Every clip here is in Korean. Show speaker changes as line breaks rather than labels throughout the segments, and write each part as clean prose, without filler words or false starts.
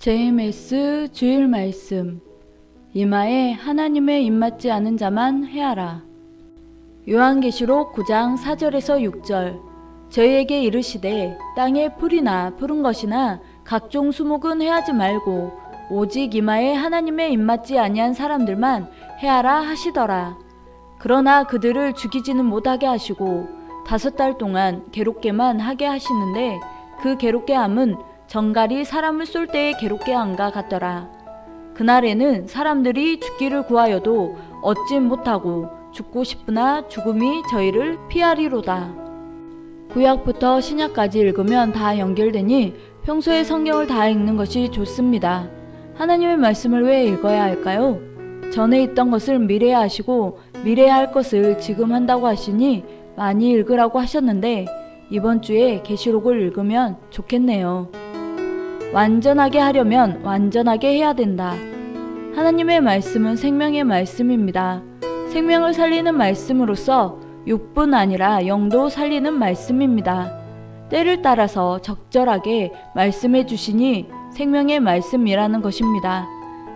JMS 주일 말씀. 이마에 하나님의 입맞지 않은 자만 해하라. 요한계시록 9장 4절에서 6절. 저희에게 이르시되 땅에 풀이나 푸른 것이나 각종 수목은 해하지 말고 오직 이마에 하나님의 입맞지 아니한 사람들만 해하라 하시더라. 그러나 그들을 죽이지는 못하게 하시고 5달 동안 괴롭게만 하게 하시는데 그 괴롭게 함은 정갈이 사람을 쏠 때의 괴롭게 함과 같더라. 그날에는 사람들이 죽기를 구하여도 얻지 못하고 죽고 싶으나 죽음이 저희를 피하리로다. 구약부터 신약까지 읽으면 다 연결되니 평소에 성경을 다 읽는 것이 좋습니다. 하나님의 말씀을 왜 읽어야 할까요? 전에 있던 것을 미래에 하시고 미래에 할 것을 지금 한다고 하시니 많이 읽으라고 하셨는데 이번 주에 계시록을 읽으면 좋겠네요. 완전하게 하려면 완전하게 해야 된다. 하나님의 말씀은 생명의 말씀입니다. 생명을 살리는 말씀으로서 육뿐 아니라 영도 살리는 말씀입니다. 때를 따라서 적절하게 말씀해 주시니 생명의 말씀이라는 것입니다.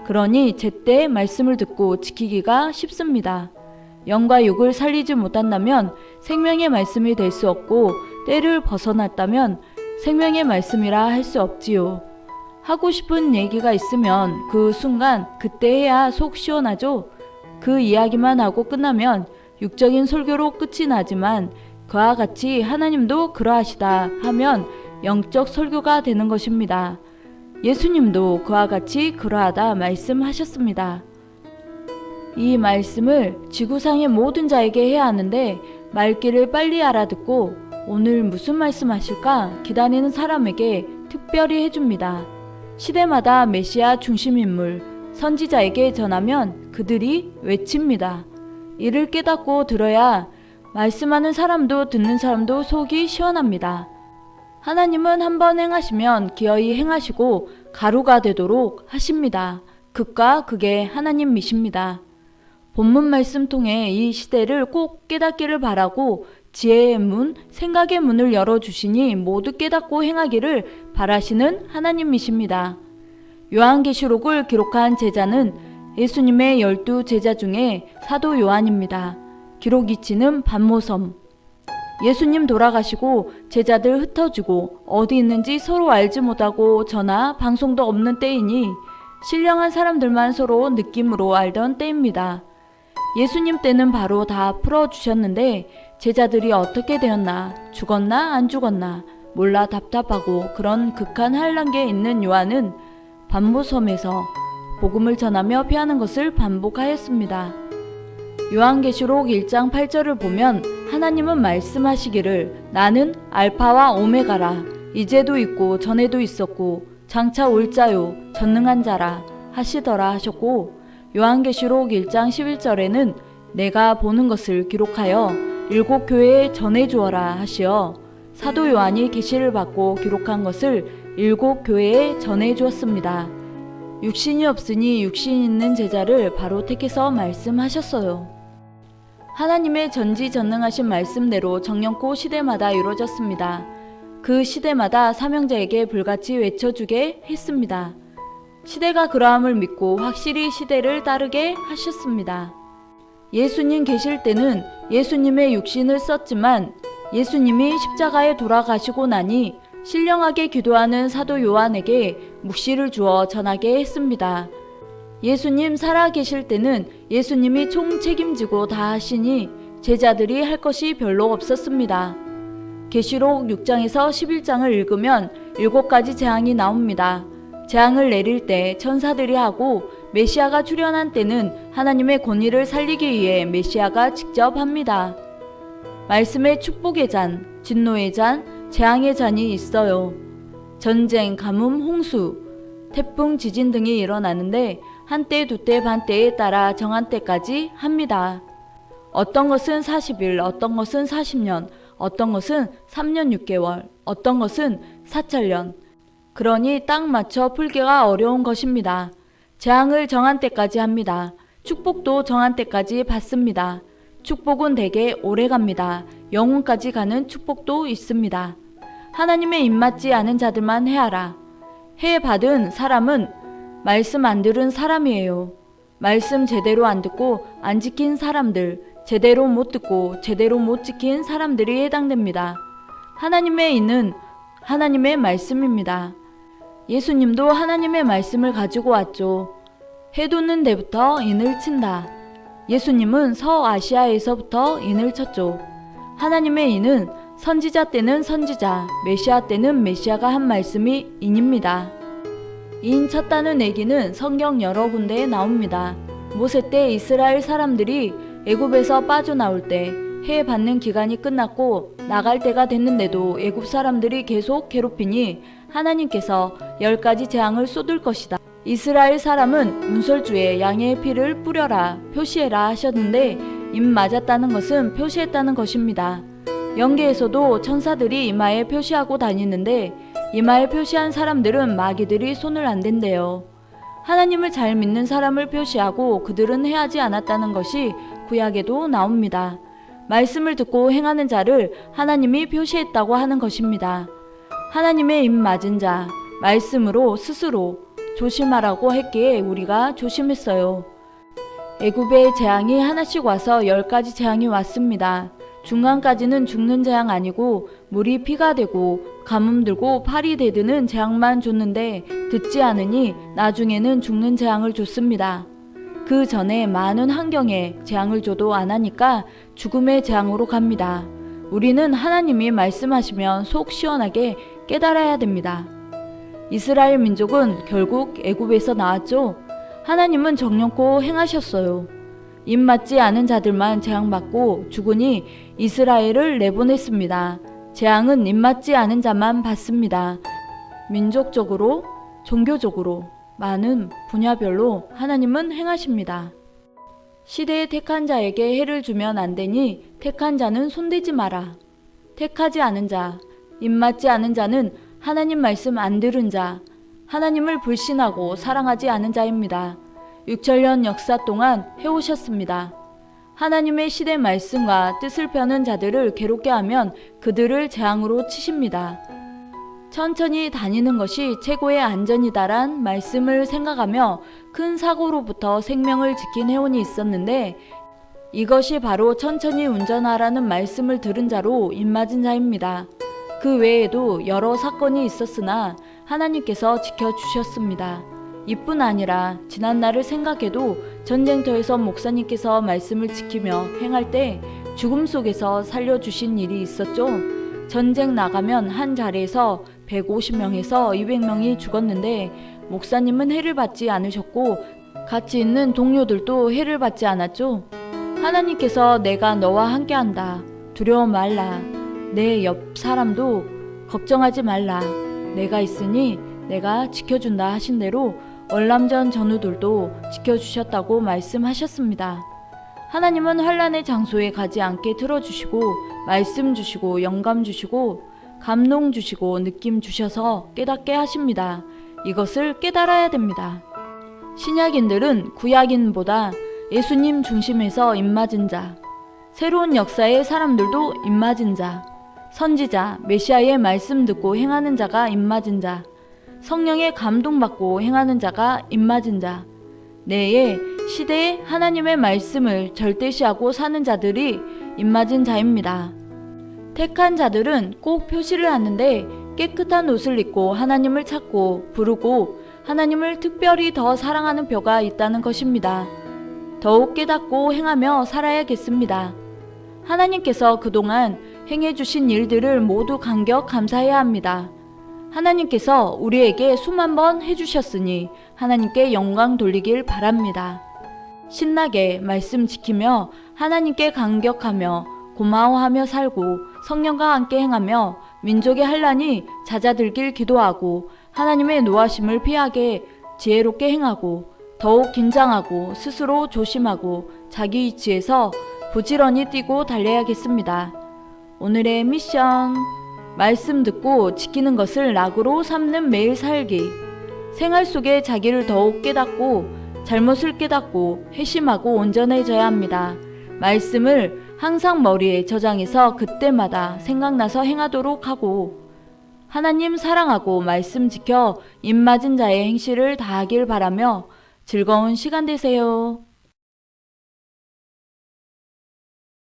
그러니 제때 말씀을 듣고 지키기가 쉽습니다. 영과 육을 살리지 못한다면 생명의 말씀이 될 수 없고 때를 벗어났다면 생명의 말씀이라 할 수 없지요. 하고 싶은 얘기가 있으면 그 순간 그때 해야 속 시원하죠. 그 이야기만 하고 끝나면 육적인 설교로 끝이 나지만 그와 같이 하나님도 그러하시다 하면 영적 설교가 되는 것입니다. 예수님도 그와 같이 그러하다 말씀하셨습니다. 이 말씀을 지구상의 모든 자에게 해야 하는데 말귀를 빨리 알아듣고 오늘 무슨 말씀하실까 기다리는 사람에게 특별히 해줍니다. 시대마다 메시아 중심인물, 선지자에게 전하면 그들이 외칩니다. 이를 깨닫고 들어야 말씀하는 사람도 듣는 사람도 속이 시원합니다. 하나님은 한번 행하시면 기어이 행하시고 가루가 되도록 하십니다. 극과 극의 하나님이십니다. 본문 말씀 통해 이 시대를 꼭 깨닫기를 바라고 지혜의 문, 생각의 문을 열어주시니 모두 깨닫고 행하기를 바라시는 하나님이십니다. 요한계시록을 기록한 제자는 예수님의 12 제자 중에 사도 요한입니다. 기록 위치는 반모섬. 예수님 돌아가시고 제자들 흩어지고 어디 있는지 서로 알지 못하고 전화, 방송도 없는 때이니 신령한 사람들만 서로 느낌으로 알던 때입니다. 예수님 때는 바로 다 풀어주셨는데 제자들이 어떻게 되었나, 죽었나 안 죽었나 몰라 답답하고 그런 극한 한란계에 있는 요한은 반모섬에서 복음을 전하며 피하는 것을 반복하였습니다. 요한계시록 1장 8절을 보면 하나님은 말씀하시기를 나는 알파와 오메가라 이제도 있고 전에도 있었고 장차 올 자요 전능한 자라 하시더라 하셨고 요한계시록 1장 11절에는 내가 보는 것을 기록하여 7 교회에 전해주어라 하시어 사도 요한이 계시를 받고 기록한 것을 7 교회에 전해주었습니다. 육신이 없으니 육신 있는 제자를 바로 택해서 말씀하셨어요. 하나님의 전지전능하신 말씀대로 정령코 시대마다 이루어졌습니다. 그 시대마다 사명자에게 불같이 외쳐주게 했습니다. 시대가 그러함을 믿고 확실히 시대를 따르게 하셨습니다. 예수님 계실 때는 예수님의 육신을 썼지만 예수님이 십자가에 돌아가시고 나니 신령하게 기도하는 사도 요한에게 묵시를 주어 전하게 했습니다. 예수님 살아 계실 때는 예수님이 총 책임지고 다 하시니 제자들이 할 것이 별로 없었습니다. 계시록 6장에서 11장을 읽으면 7가지 재앙이 나옵니다. 재앙을 내릴 때 천사들이 하고 메시아가 출현한 때는 하나님의 권위를 살리기 위해 메시아가 직접 합니다. 말씀의 축복의 잔, 진노의 잔, 재앙의 잔이 있어요. 전쟁, 가뭄, 홍수, 태풍, 지진 등이 일어나는데 한때, 두때, 반때에 따라 정한 때까지 합니다. 어떤 것은 40일, 어떤 것은 40년, 어떤 것은 3년 6개월, 어떤 것은 4천년. 그러니 딱 맞춰 풀기가 어려운 것입니다. 재앙을 정한 때까지 합니다. 축복도 정한 때까지 받습니다. 축복은 대개 오래 갑니다. 영혼까지 가는 축복도 있습니다. 하나님의 입맞지 않은 자들만 해하라. 해 받은 사람은 말씀 안 들은 사람이에요. 말씀 제대로 안 듣고 안 지킨 사람들, 제대로 못 듣고 제대로 못 지킨 사람들이 해당됩니다. 하나님의 인은 하나님의 말씀입니다. 예수님도 하나님의 말씀을 가지고 왔죠. 해 돋는 데부터 인을 친다. 예수님은 서아시아에서부터 인을 쳤죠. 하나님의 인은 선지자 때는 선지자, 메시아 때는 메시아가 한 말씀이 인입니다. 인 쳤다는 얘기는 성경 여러 군데에 나옵니다. 모세 때 이스라엘 사람들이 애굽에서 빠져나올 때 해 받는 기간이 끝났고 나갈 때가 됐는데도 애굽 사람들이 계속 괴롭히니 하나님께서 10가지 재앙을 쏟을 것이다. 이스라엘 사람은 문설주에 양의 피를 뿌려라, 표시해라 하셨는데 입 맞았다는 것은 표시했다는 것입니다. 영계에서도 천사들이 이마에 표시하고 다니는데 이마에 표시한 사람들은 마귀들이 손을 안 댄대요. 하나님을 잘 믿는 사람을 표시하고 그들은 해하지 않았다는 것이 구약에도 나옵니다. 말씀을 듣고 행하는 자를 하나님이 표시했다고 하는 것입니다. 하나님의 입 맞은 자, 말씀으로 스스로 조심하라고 했기에 우리가 조심했어요. 애굽의 재앙이 하나씩 와서 10가지 재앙이 왔습니다. 중간까지는 죽는 재앙 아니고 물이 피가 되고 가뭄 들고 팔이 대드는 재앙만 줬는데 듣지 않으니 나중에는 죽는 재앙을 줬습니다. 그 전에 많은 환경에 재앙을 줘도 안 하니까 죽음의 재앙으로 갑니다. 우리는 하나님이 말씀하시면 속 시원하게 깨달아야 됩니다. 이스라엘 민족은 결국 애굽에서 나왔죠. 하나님은 정령코 행하셨어요. 입 맞지 않은 자들만 재앙받고 죽으니 이스라엘을 내보냈습니다. 재앙은 입 맞지 않은 자만 받습니다. 민족적으로, 종교적으로, 많은 분야별로 하나님은 행하십니다. 시대에 택한 자에게 해를 주면 안 되니 택한 자는 손대지 마라. 택하지 않은 자, 입 맞지 않은 자는 하나님 말씀 안 들은 자, 하나님을 불신하고 사랑하지 않은 자입니다. 6천년 역사 동안 해오셨습니다. 하나님의 시대 말씀과 뜻을 펴는 자들을 괴롭게 하면 그들을 재앙으로 치십니다. 천천히 다니는 것이 최고의 안전이다란 말씀을 생각하며 큰 사고로부터 생명을 지킨 해원이 있었는데 이것이 바로 천천히 운전하라는 말씀을 들은 자로 입맞은 자입니다. 그 외에도 여러 사건이 있었으나 하나님께서 지켜주셨습니다. 이뿐 아니라 지난날을 생각해도 전쟁터에서 목사님께서 말씀을 지키며 행할 때 죽음 속에서 살려주신 일이 있었죠. 전쟁 나가면 한 자리에서 150명에서 200명이 죽었는데 목사님은 해를 받지 않으셨고 같이 있는 동료들도 해를 받지 않았죠. 하나님께서 내가 너와 함께한다. 두려워 말라. 내 옆 사람도 걱정하지 말라. 내가 있으니 내가 지켜준다 하신 대로 월남전 전우들도 지켜주셨다고 말씀하셨습니다. 하나님은 환난의 장소에 가지 않게 틀어주시고 말씀 주시고 영감 주시고 감동 주시고 느낌 주셔서 깨닫게 하십니다. 이것을 깨달아야 됩니다. 신약인들은 구약인보다 예수님 중심에서 입맞은 자, 새로운 역사의 사람들도 입맞은 자, 선지자, 메시아의 말씀 듣고 행하는 자가 입맞은 자, 성령의 감동받고 행하는 자가 입맞은 자, 내의 시대에 하나님의 말씀을 절대시하고 사는 자들이 입맞은 자입니다. 택한 자들은 꼭 표시를 하는데 깨끗한 옷을 입고 하나님을 찾고 부르고 하나님을 특별히 더 사랑하는 뼈가 있다는 것입니다. 더욱 깨닫고 행하며 살아야겠습니다. 하나님께서 그동안 행해주신 일들을 모두 감격 감사해야 합니다. 하나님께서 우리에게 수만 번 해주셨으니 하나님께 영광 돌리길 바랍니다. 신나게 말씀 지키며 하나님께 감격하며 고마워하며 살고 성령과 함께 행하며 민족의 환난이 잦아들길 기도하고 하나님의 노하심을 피하게 지혜롭게 행하고 더욱 긴장하고 스스로 조심하고 자기 위치에서 부지런히 뛰고 달려야겠습니다. 오늘의 미션, 말씀 듣고 지키는 것을 낙으로 삼는 매일 살기. 생활 속에 자기를 더욱 깨닫고 잘못을 깨닫고 회심하고 온전해져야 합니다. 말씀을 항상 머리에 저장해서 그때마다 생각나서 행하도록 하고 하나님 사랑하고 말씀 지켜 입맞은 자의 행실을 다하길 바라며 즐거운 시간 되세요.